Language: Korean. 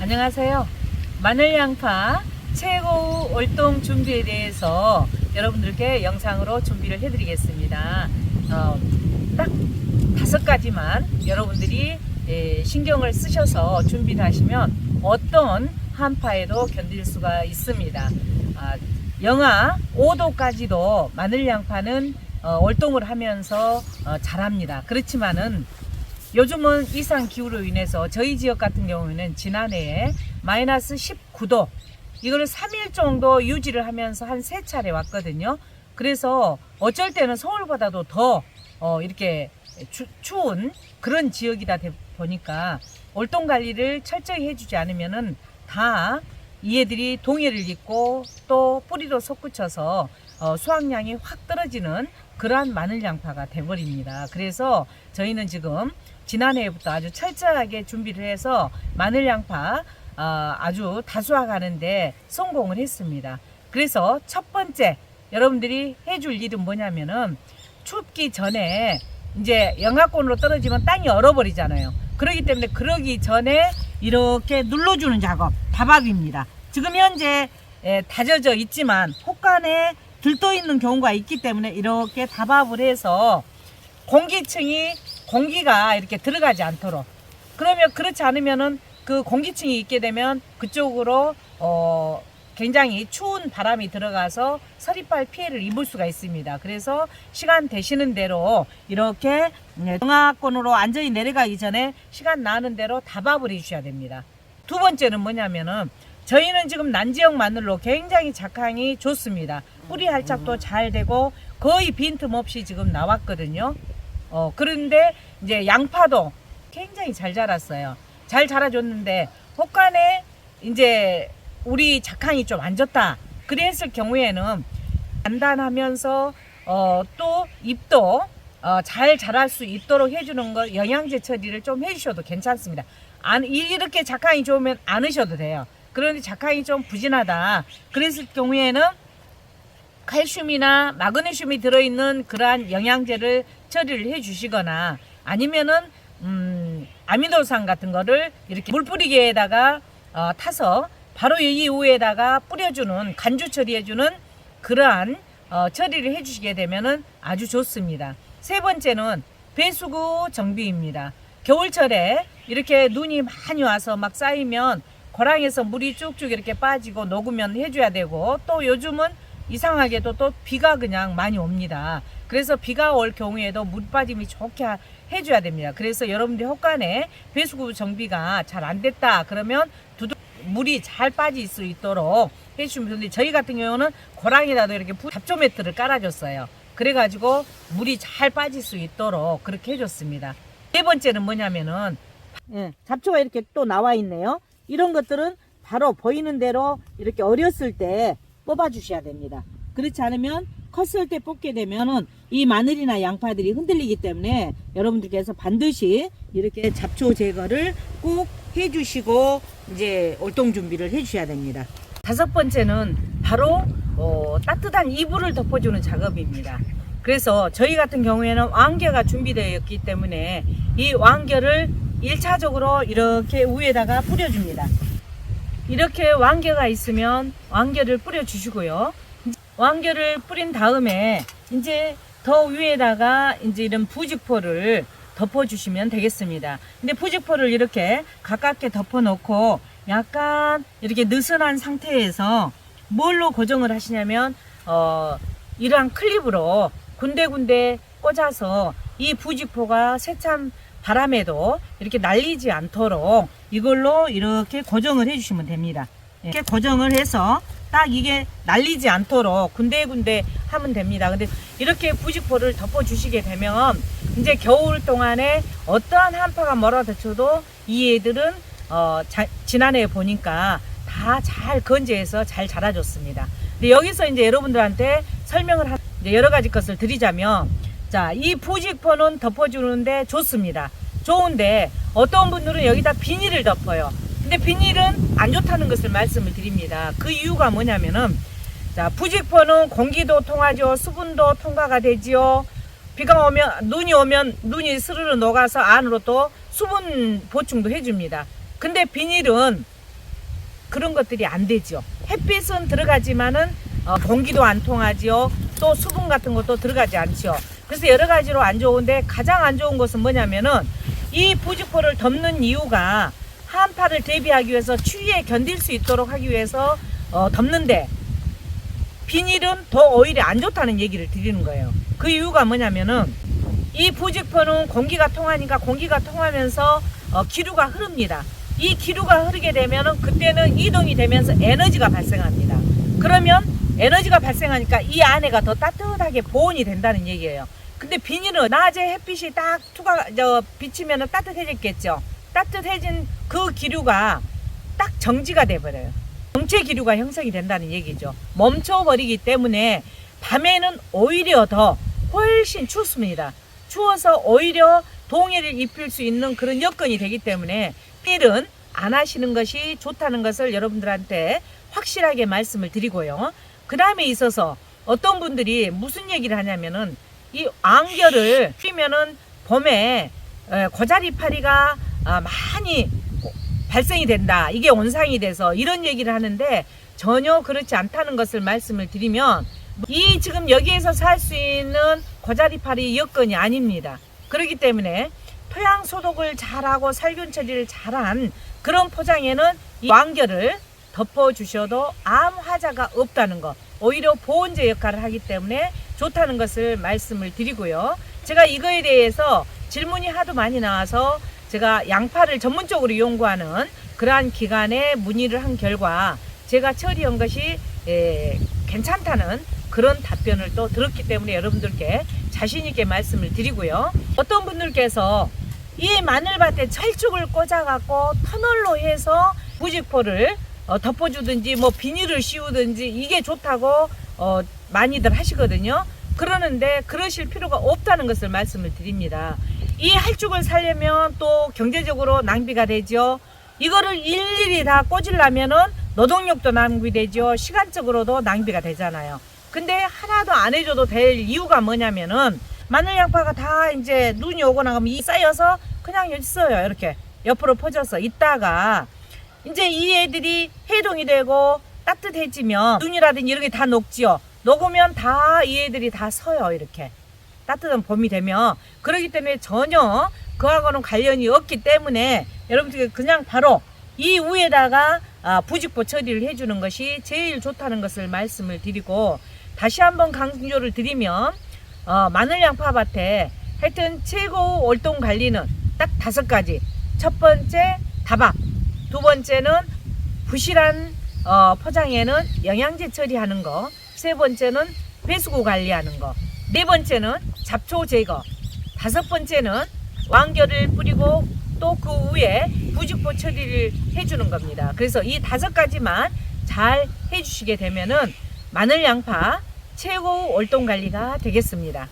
안녕하세요. 마늘 양파 최고 월동 준비에 대해서 여러분들께 영상으로 준비를 해드리겠습니다. 딱 5가지만 여러분들이 신경을 쓰셔서 준비를 하시면 어떤 한파에도 견딜 수가 있습니다. 영하 5도까지도 마늘 양파는 월동을 하면서 자랍니다. 그렇지만은 요즘은 이상 기후로 인해서 저희 지역 같은 경우에는 지난해에 마이너스 19도 이거를 3일 정도 유지를 하면서 한 3차례 왔거든요. 그래서 어쩔 때는 서울보다도 더 이렇게 추운 그런 지역이다 보니까 월동 관리를 철저히 해주지 않으면은 다 이애들이 동해를 잇고 또 뿌리도 솟구쳐서 수확량이 확 떨어지는 그러한 마늘 양파가 돼버립니다. 그래서 저희는 지금 지난해부터 아주 철저하게 준비를 해서 마늘 양파 아주 다수화하는데 성공을 했습니다. 그래서 첫 번째 여러분들이 해줄 일은 뭐냐면은 춥기 전에 이제 영하권으로 떨어지면 땅이 얼어버리잖아요. 그렇기 때문에 그러기 전에 이렇게 눌러주는 작업, 다밥입니다. 지금 현재 다져져 있지만 혹간에 들떠 있는 경우가 있기 때문에 이렇게 다밥을 해서 공기가 이렇게 들어가지 않도록, 그러면 그렇지 않으면은 그 공기층이 있게 되면 그쪽으로 굉장히 추운 바람이 들어가서 서리빨 피해를 입을 수가 있습니다. 그래서 시간 되시는 대로 이렇게 영하권으로 안전히 내려가기 전에 시간 나는 대로 다밥을 해주셔야 됩니다. 두 번째는 뭐냐면은 저희는 지금 난지역 마늘로 굉장히 작황이 좋습니다. 뿌리 활착도 잘 되고 거의 빈틈없이 지금 나왔거든요. 그런데 이제 양파도 굉장히 잘 자랐어요. 잘 자라줬는데 혹간에 이제 우리 작황이 좀 안 좋다 그랬을 경우에는 단단하면서 또 잎도 잘 자랄 수 있도록 해주는 거 영양제 처리를 좀 해주셔도 괜찮습니다. 이렇게 작황이 좋으면 안 하셔도 돼요. 그런데 작황이 좀 부진하다 그랬을 경우에는 칼슘이나 마그네슘이 들어있는 그러한 영양제를 처리를 해 주시거나 아니면은 아미노산 같은 거를 이렇게 물뿌리개에다가 타서 바로 이 이후에다가 뿌려주는 간주 처리해주는 그러한 처리를 해주시게 되면은 아주 좋습니다. 세 번째는 배수구 정비입니다. 겨울철에 이렇게 눈이 많이 와서 막 쌓이면 고랑에서 물이 쭉쭉 이렇게 빠지고 녹으면 해줘야 되고, 또 요즘은 이상하게도 또 비가 그냥 많이 옵니다. 그래서 비가 올 경우에도 물 빠짐이 좋게 해줘야 됩니다. 그래서 여러분들 혹간에 배수구 정비가 잘 안 됐다 그러면 물이 잘 빠질 수 있도록 해주시면 되는데, 저희 같은 경우는 고랑에다도 이렇게 잡초 매트를 깔아줬어요. 그래가지고 물이 잘 빠질 수 있도록 그렇게 해줬습니다. 네 번째는 뭐냐면은 잡초가 이렇게 또 나와 있네요. 이런 것들은 바로 보이는 대로 이렇게 어렸을 때 뽑아 주셔야 됩니다. 그렇지 않으면 컸을 때 뽑게 되면은 이 마늘이나 양파들이 흔들리기 때문에 여러분들께서 반드시 이렇게 잡초 제거를 꼭 해주시고 이제 월동 준비를 해주셔야 됩니다. 다섯 번째는 바로 따뜻한 이불을 덮어주는 작업입니다. 그래서 저희 같은 경우에는 왕겨가 준비되어 있기 때문에 이 왕겨를 1차적으로 이렇게 위에다가 뿌려줍니다. 이렇게 왕겨가 있으면 왕겨를 뿌려주시고요. 왕겨를 뿌린 다음에 이제 더 위에다가 이제 이런 부직포를 덮어주시면 되겠습니다. 근데 부직포를 이렇게 가깝게 덮어놓고 약간 이렇게 느슨한 상태에서 뭘로 고정을 하시냐면 이러한 클립으로 군데군데 꽂아서 이 부직포가 세찬 바람에도 이렇게 날리지 않도록 이걸로 이렇게 고정을 해주시면 됩니다. 이렇게 고정을 해서 딱 이게 날리지 않도록 군데군데 하면 됩니다. 근데 이렇게 부직포를 덮어 주시게 되면 이제 겨울 동안에 어떠한 한파가 몰아닥쳐도 이 애들은 지난해 보니까 다 잘 건재해서 잘 자라줬습니다. 근데 여기서 이제 여러분들한테 설명을 이제 여러 가지 것을 드리자면, 자, 이 부직포는 덮어주는데 좋습니다. 좋은데 어떤 분들은 여기다 비닐을 덮어요. 근데 비닐은 안 좋다는 것을 말씀을 드립니다. 그 이유가 뭐냐면은, 자, 부직포는 공기도 통하죠. 수분도 통과가 되지요. 비가 오면, 눈이 오면 눈이 스르르 녹아서 안으로 또 수분 보충도 해줍니다. 근데 비닐은 그런 것들이 안 되죠. 햇빛은 들어가지만은 공기도 안 통하지요. 또 수분 같은 것도 들어가지 않죠. 그래서 여러 가지로 안 좋은데 가장 안 좋은 것은 뭐냐면은 이 부직포를 덮는 이유가 한파를 대비하기 위해서 추위에 견딜 수 있도록 하기 위해서 덮는데 비닐은 더 오히려 안 좋다는 얘기를 드리는 거예요. 그 이유가 뭐냐면은 이 부직포는 공기가 통하니까 공기가 통하면서 기류가 흐릅니다. 이 기류가 흐르게 되면은 그때는 이동이 되면서 에너지가 발생합니다. 그러면 에너지가 발생하니까 이 안에가 더 따뜻하게 보온이 된다는 얘기예요. 근데 비닐은 낮에 햇빛이 딱 비치면은 따뜻해졌겠죠. 따뜻해진 그 기류가 딱 정지가 돼버려요. 정체 기류가 형성이 된다는 얘기죠. 멈춰버리기 때문에 밤에는 오히려 더 훨씬 춥습니다. 추워서 오히려 동해를 입힐 수 있는 그런 여건이 되기 때문에 비닐은 안 하시는 것이 좋다는 것을 여러분들한테 확실하게 말씀을 드리고요. 그 다음에 있어서 어떤 분들이 무슨 얘기를 하냐면은 이 안개를 피면은 봄에 고자리파리가 많이 발생이 된다. 이게 온상이 돼서 이런 얘기를 하는데 전혀 그렇지 않다는 것을 말씀을 드리면 이 지금 여기에서 살 수 있는 고자리파리 여건이 아닙니다. 그렇기 때문에 토양 소독을 잘하고 살균 처리를 잘한 그런 포장에는 이 왕겨를 덮어주셔도 암 화자가 없다는 것, 오히려 보온제 역할을 하기 때문에 좋다는 것을 말씀을 드리고요. 제가 이거에 대해서 질문이 하도 많이 나와서 제가 양파를 전문적으로 연구하는 그러한 기관에 문의를 한 결과 제가 처리한 것이 괜찮다는 그런 답변을 또 들었기 때문에 여러분들께 자신 있게 말씀을 드리고요. 어떤 분들께서 이 마늘밭에 철쭉을 꽂아갖고 터널로 해서 부직포를 덮어주든지 뭐 비닐을 씌우든지 이게 좋다고 많이들 하시거든요. 그러는데 그러실 필요가 없다는 것을 말씀을 드립니다. 이 할쭉을 살려면 또 경제적으로 낭비가 되죠. 이거를 일일이 다 꽂으려면은 노동력도 낭비되죠. 시간적으로도 낭비가 되잖아요. 근데 하나도 안 해줘도 될 이유가 뭐냐면은 마늘 양파가 다 이제 눈이 오고 나가면 이 쌓여서 그냥 있어요. 이렇게 옆으로 퍼져서 있다가 이제 이 애들이 해동이 되고 따뜻해지면 눈이라든지 이런 게 다 녹지요. 녹으면 다 이 애들이 다 서요. 이렇게 따뜻한 봄이 되면. 그렇기 때문에 전혀 그하고는 관련이 없기 때문에 여러분들 그냥 바로 이 위에다가 부직포 처리를 해주는 것이 제일 좋다는 것을 말씀을 드리고, 다시 한번 강조를 드리면 마늘 양파밭에 하여튼 최고 월동 관리는 딱 5가지. 첫 번째 다박, 두 번째는 부실한 포장에는 영양제 처리하는 거, 세 번째는 배수구 관리하는 거, 네 번째는 잡초 제거, 다섯 번째는 왕겨를 뿌리고 또 그 위에 부직포 처리를 해주는 겁니다. 그래서 이 5가지만 잘 해주시게 되면은 마늘 양파 최고 월동 관리가 되겠습니다.